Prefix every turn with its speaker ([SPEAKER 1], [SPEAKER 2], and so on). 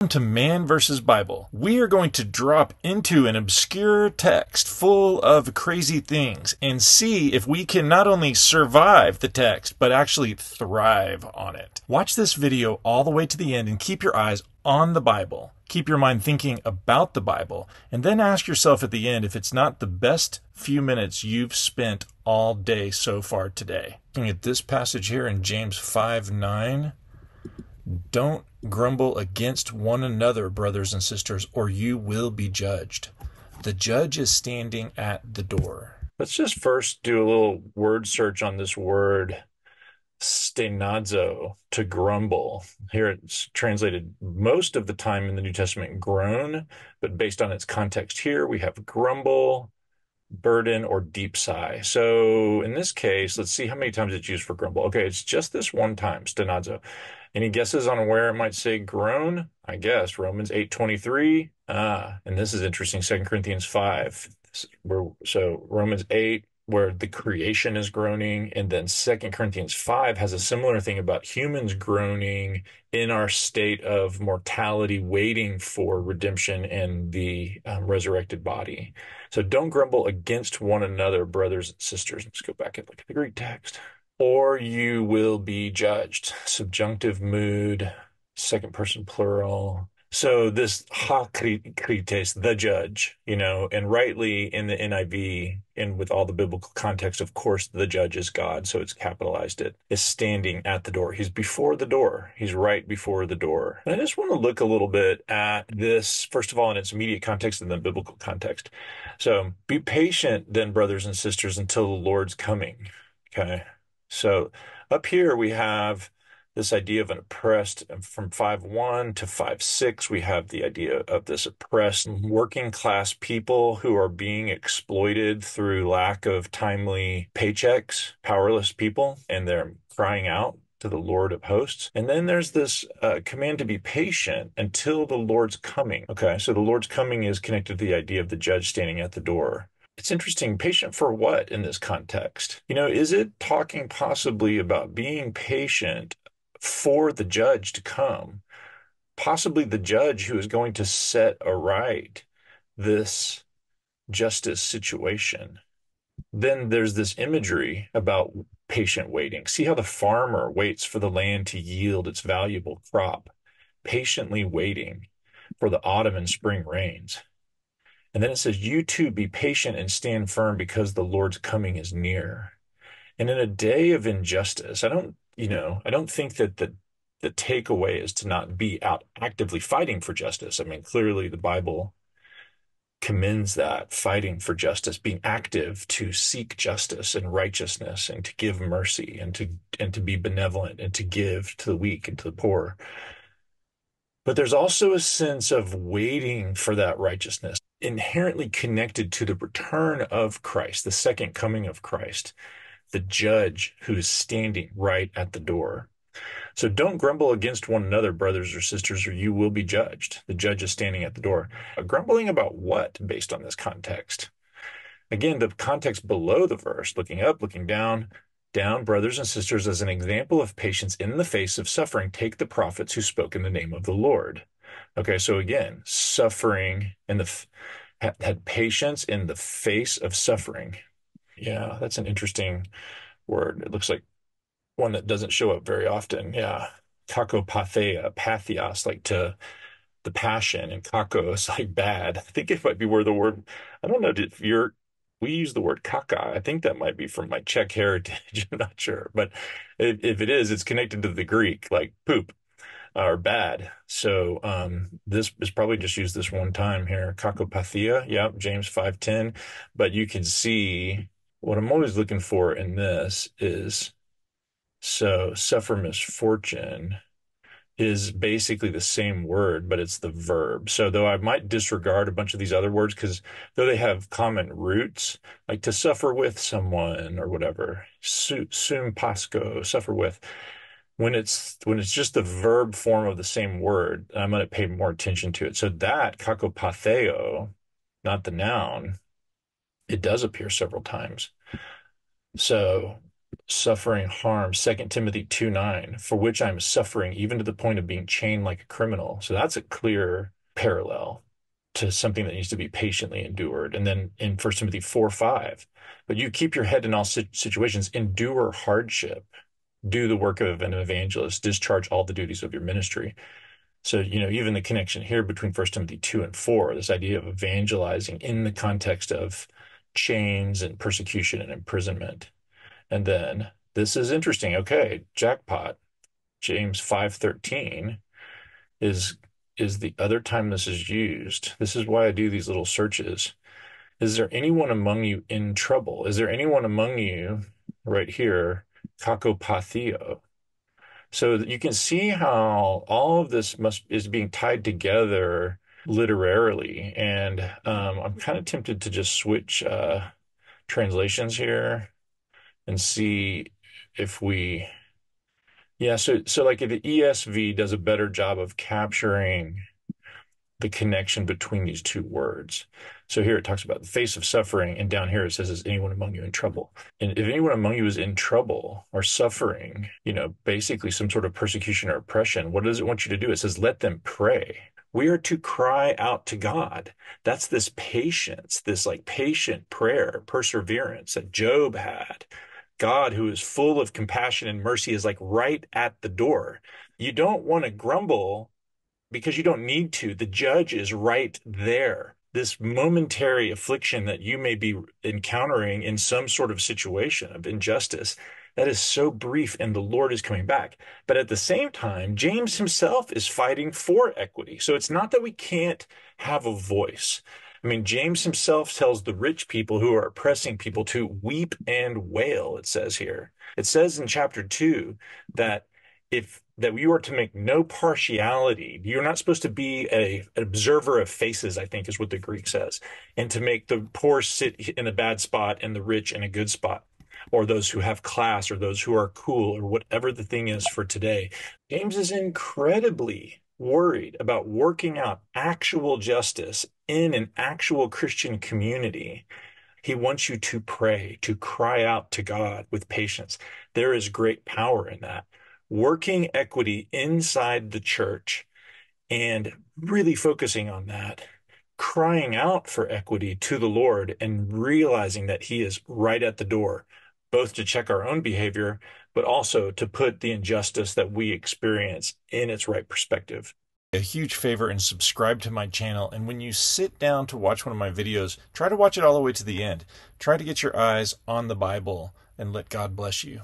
[SPEAKER 1] Welcome to Man vs. Bible. We are going to drop into an obscure text full of crazy things and see if we can not only survive the text, but actually thrive on it. Watch this video all the way to the end and keep your eyes on the Bible. Keep your mind thinking about the Bible, and then ask yourself at the end if it's not the best few minutes you've spent all day so far today. Looking at this passage here in James 5:9. Don't grumble against one another, brothers and sisters, or you will be judged. The judge is standing at the door. Let's just first do a little word search on this word stenazo, to grumble. Here it's translated most of the time in the New Testament groan, but based on its context here, we have grumble, burden, or deep sigh. So in this case, let's see how many times it's used for grumble. Okay, it's just this one time, stenazo. Any guesses on where it might say groan? I guess Romans 8:23. And this is interesting, 2 Corinthians 5. So Romans 8, where the creation is groaning, and then 2 Corinthians 5 has a similar thing about humans groaning in our state of mortality, waiting for redemption and the resurrected body. So don't grumble against one another, brothers and sisters. Let's go back and look at the Greek text. Or you will be judged. Subjunctive mood, second person plural. So this krites, the judge, and rightly in the NIV and with all the biblical context, of course, the judge is God, so it's capitalized it, is standing at the door. He's before the door. He's right before the door. And I just want to look a little bit at this, first of all, in its immediate context and then biblical context. So be patient then, brothers and sisters, until the Lord's coming. Okay. So up here we have this idea of an oppressed, from 5:1 to 5:6, we have the idea of this oppressed working class people who are being exploited through lack of timely paychecks, powerless people, and they're crying out to the Lord of hosts. And then there's this command to be patient until the Lord's coming. Okay, so the Lord's coming is connected to the idea of the judge standing at the door. It's interesting, patient for what in this context? Is it talking possibly about being patient for the judge to come? Possibly the judge who is going to set aright this justice situation. Then there's this imagery about patient waiting. See how the farmer waits for the land to yield its valuable crop, patiently waiting for the autumn and spring rains. And then it says, you too be patient and stand firm because the Lord's coming is near. And in a day of injustice, I don't think that the takeaway is to not be out actively fighting for justice. I mean, clearly the Bible commends that, fighting for justice, being active to seek justice and righteousness and to give mercy and to be benevolent and to give to the weak and to the poor. But there's also a sense of waiting for that righteousness, inherently connected to the return of Christ, the second coming of Christ, the judge who is standing right at the door. So don't grumble against one another, brothers or sisters, or you will be judged. The judge is standing at the door. Grumbling about what based on this context? Again, the context below the verse, looking up, looking down, brothers and sisters, as an example of patience in the face of suffering, take the prophets who spoke in the name of the Lord. Okay, so again, suffering and had patience in the face of suffering. Yeah, that's an interesting word. It looks like one that doesn't show up very often. Yeah, kakopatheia, pathios, like to the passion, and kakos, like bad. I think it might be where the word, I don't know if we use the word caca. I think that might be from my Czech heritage. I'm not sure. But if it is, it's connected to the Greek, like poop or bad. So this is probably just used this one time here. Kakopathia, yeah, James 5:10. But you can see what I'm always looking for in this is, so suffer misfortune is basically the same word, but it's the verb. So though I might disregard a bunch of these other words, because though they have common roots, like to suffer with someone or whatever, sum pasco, suffer with, when it's just the verb form of the same word, I'm going to pay more attention to it. So that kakopatheo, not the noun, it does appear several times. So suffering harm, 2 Timothy 2:9, for which I'm suffering even to the point of being chained like a criminal. So that's a clear parallel to something that needs to be patiently endured. And then in 1 Timothy 4:5, but you keep your head in all situations, endure hardship, do the work of an evangelist, discharge all the duties of your ministry. So, even the connection here between 1 Timothy 2 and 4, this idea of evangelizing in the context of chains and persecution and imprisonment. And then this is interesting. Okay, jackpot. James 5:13 is is the other time this is used. This is why I do these little searches. Is there anyone among you in trouble? Is there anyone among you right here, kakopatheo? So that you can see how all of this must is being tied together literarily. And I'm kind of tempted to just switch translations here and see if we, yeah, so like if the ESV does a better job of capturing the connection between these two words. So here it talks about the face of suffering, and down here it says, is anyone among you in trouble? And if anyone among you is in trouble or suffering, basically some sort of persecution or oppression, what does it want you to do? It says, let them pray. We are to cry out to God. That's this patience, this like patient prayer, perseverance that Job had. God, who is full of compassion and mercy, is like right at the door. You don't want to grumble because you don't need to. The judge is right there. This momentary affliction that you may be encountering in some sort of situation of injustice, that is so brief, and the Lord is coming back. But at the same time, James himself is fighting for equity. So it's not that we can't have a voice. I mean, James himself tells the rich people who are oppressing people to weep and wail, it says here. It says in chapter 2 that if that you are to make no partiality. You're not supposed to be an observer of faces, I think is what the Greek says, and to make the poor sit in a bad spot and the rich in a good spot, or those who have class, or those who are cool, or whatever the thing is for today. James is incredibly worried about working out actual justice in an actual Christian community. He wants you to pray, to cry out to God with patience. There is great power in that. Working equity inside the church and really focusing on that, crying out for equity to the Lord and realizing that He is right at the door, both to check our own behavior, but also to put the injustice that we experience in its right perspective. A huge favor and subscribe to my channel. And when you sit down to watch one of my videos, try to watch it all the way to the end. Try to get your eyes on the Bible and let God bless you.